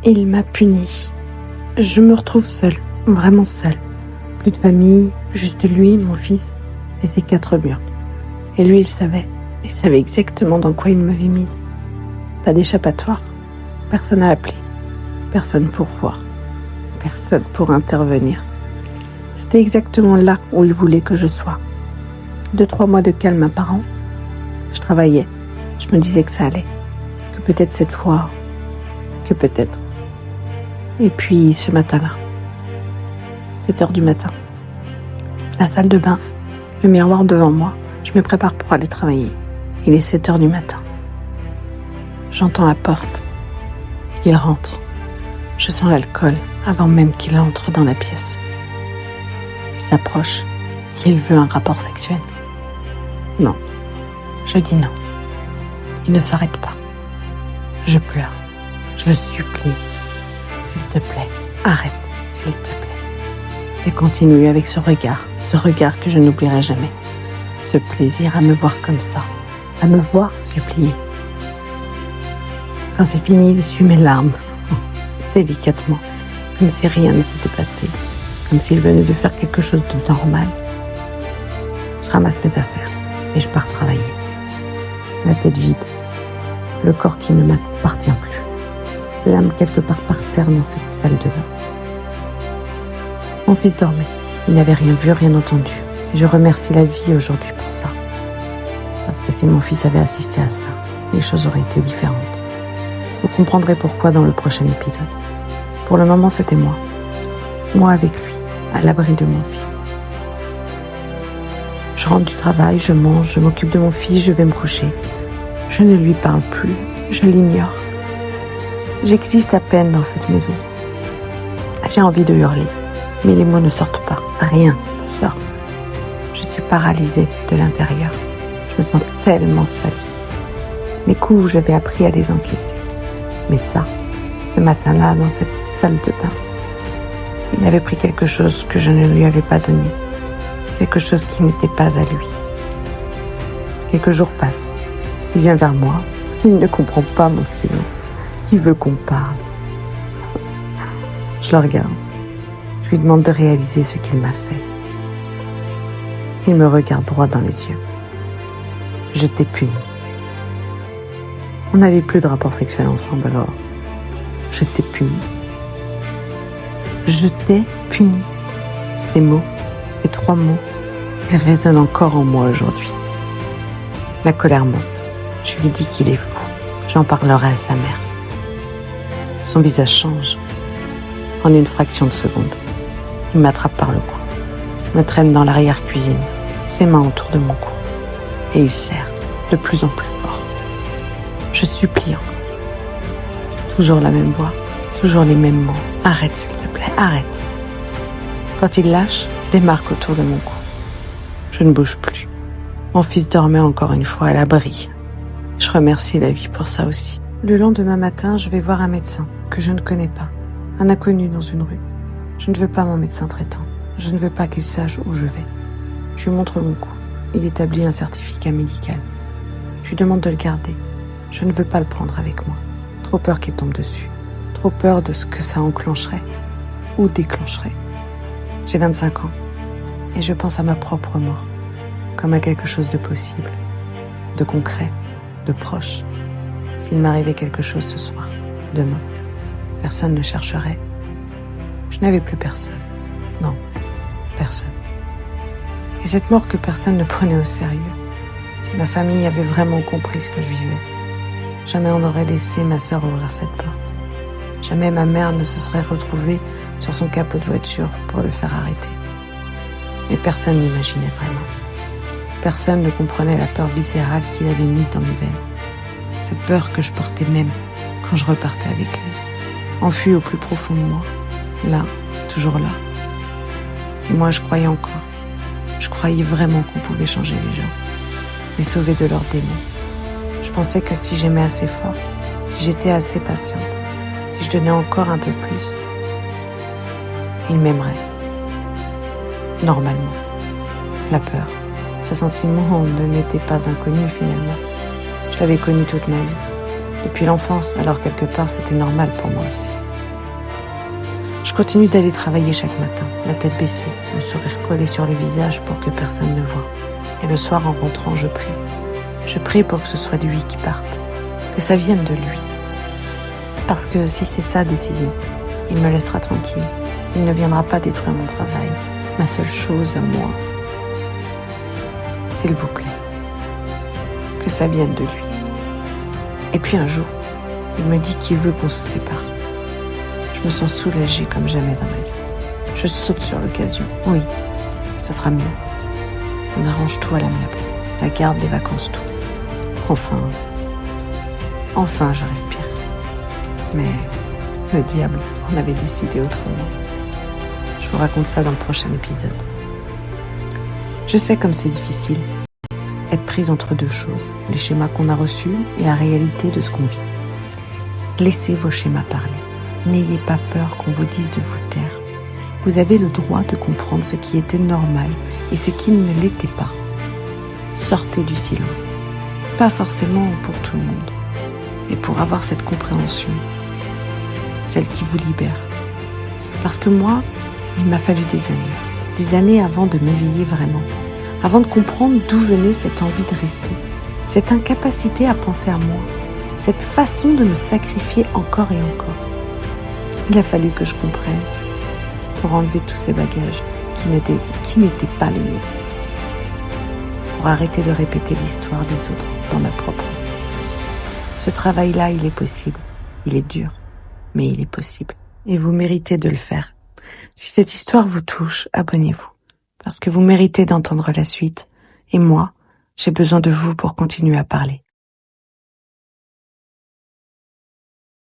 Il m'a punie. Je me retrouve seule, vraiment seule. Plus de famille, juste lui, mon fils et ses 4 murs. Et lui, il savait exactement dans quoi il m'avait mise. Pas d'échappatoire, personne à appeler, personne pour voir, personne pour intervenir. C'était exactement là où il voulait que je sois. 2-3 mois de calme apparent. Je travaillais, je me disais que ça allait, que peut-être cette fois, que peut-être. Et puis ce matin-là, 7h du matin, la salle de bain, le miroir devant moi, je me prépare pour aller travailler. Il est 7h du matin. J'entends la porte. Il rentre. Je sens l'alcool avant même qu'il entre dans la pièce. Il s'approche. Il veut un rapport sexuel. Non. Je dis non. Il ne s'arrête pas. Je pleure. Je le supplie. S'il te plaît, arrête, s'il te plaît. Et continue avec ce regard que je n'oublierai jamais. Ce plaisir à me voir comme ça, à me voir supplier. Quand c'est fini, il essuie mes larmes, délicatement, comme si rien ne s'était passé, comme s'il venait de faire quelque chose de normal. Je ramasse mes affaires et je pars travailler. La tête vide, le corps qui ne m'appartient plus, l'âme quelque part par terre dans cette salle de bain. Mon fils dormait, il n'avait rien vu, rien entendu, et je remercie la vie aujourd'hui pour ça. Parce que si mon fils avait assisté à ça, les choses auraient été différentes. Vous comprendrez pourquoi dans le prochain épisode. Pour le moment, c'était moi. Moi avec lui, à l'abri de mon fils. Je rentre du travail, je mange, je m'occupe de mon fils, je vais me coucher. Je ne lui parle plus, je l'ignore. J'existe à peine dans cette maison. J'ai envie de hurler, mais les mots ne sortent pas, rien ne sort. Je suis paralysée de l'intérieur. Je me sens tellement seule. Mes coups, j'avais appris à les encaisser. Mais ça, ce matin-là, dans cette salle de bain, il avait pris quelque chose que je ne lui avais pas donné. Quelque chose qui n'était pas à lui. Quelques jours passent. Il vient vers moi. Il ne comprend pas mon silence. Il veut qu'on parle. Je le regarde. Je lui demande de réaliser ce qu'il m'a fait. Il me regarde droit dans les yeux. Je t'ai puni. On n'avait plus de rapport sexuel ensemble, alors je t'ai puni. Je t'ai puni. Ces mots, ces 3 mots, ils résonnent encore en moi aujourd'hui. La colère monte. Je lui dis qu'il est fou. J'en parlerai à sa mère. Son visage change. En une fraction de seconde, il m'attrape par le cou, me traîne dans l'arrière-cuisine, ses mains autour de mon cou, et il serre de plus en plus fort. Je supplie encore. Toujours la même voix, toujours les mêmes mots. Arrête s'il te plaît, arrête. Quand il lâche, des marques autour de mon cou. Je ne bouge plus. Mon fils dormait encore une fois à l'abri. Je remercie la vie pour ça aussi. Le lendemain matin, je vais voir un médecin que je ne connais pas, un inconnu dans une rue. Je ne veux pas mon médecin traitant. Je ne veux pas qu'il sache où je vais. Je lui montre mon cou. Il établit un certificat médical. Je lui demande de le garder. Je ne veux pas le prendre avec moi. Trop peur qu'il tombe dessus. Trop peur de ce que ça enclencherait ou déclencherait. J'ai 25 ans et je pense à ma propre mort comme à quelque chose de possible, de concret, de proche. S'il m'arrivait quelque chose ce soir, demain, personne ne chercherait. Je n'avais plus personne. Non, personne. Et cette mort que personne ne prenait au sérieux, si ma famille avait vraiment compris ce que je vivais, jamais on n'aurait laissé ma sœur ouvrir cette porte. Jamais ma mère ne se serait retrouvée sur son capot de voiture pour le faire arrêter. Mais personne n'imaginait vraiment. Personne ne comprenait la peur viscérale qu'il avait mise dans mes veines. Cette peur que je portais même quand je repartais avec lui. Enfouie au plus profond de moi. Là, toujours là. Et moi, je croyais encore. Je croyais vraiment qu'on pouvait changer les gens. Les sauver de leurs démons. Je pensais que si j'aimais assez fort, si j'étais assez patiente, si je donnais encore un peu plus, il m'aimerait. Normalement. La peur. Ce sentiment ne m'était pas inconnu finalement. Je l'avais connu toute ma vie. Depuis l'enfance, alors quelque part c'était normal pour moi aussi. Je continue d'aller travailler chaque matin, la tête baissée, le sourire collé sur le visage pour que personne ne voie. Et le soir, en rentrant, je prie. Je prie pour que ce soit lui qui parte, que ça vienne de lui. Parce que si c'est sa décision, il me laissera tranquille. Il ne viendra pas détruire mon travail, ma seule chose à moi. S'il vous plaît, que ça vienne de lui. Et puis un jour, il me dit qu'il veut qu'on se sépare. Je me sens soulagée comme jamais dans ma vie. Je saute sur l'occasion. Oui, ce sera mieux. On arrange tout à l'amiable. La garde, les vacances, tout. Enfin, je respire. Mais le diable en avait décidé autrement. Je vous raconte ça dans le prochain épisode. Je sais comme c'est difficile. Être prise entre deux choses, les schémas qu'on a reçus et la réalité de ce qu'on vit. Laissez vos schémas parler. N'ayez pas peur qu'on vous dise de vous taire. Vous avez le droit de comprendre ce qui était normal et ce qui ne l'était pas. Sortez du silence. Pas forcément pour tout le monde, mais pour avoir cette compréhension, celle qui vous libère. Parce que moi, il m'a fallu des années avant de m'éveiller vraiment, avant de comprendre d'où venait cette envie de rester, cette incapacité à penser à moi, cette façon de me sacrifier encore et encore. Il a fallu que je comprenne pour enlever tous ces bagages qui n'étaient pas les miens, pour arrêter de répéter l'histoire des autres dans ma propre vie. Ce travail-là, il est possible. Il est dur, mais il est possible. Et vous méritez de le faire. Si cette histoire vous touche, abonnez-vous, parce que vous méritez d'entendre la suite. Et moi, j'ai besoin de vous pour continuer à parler.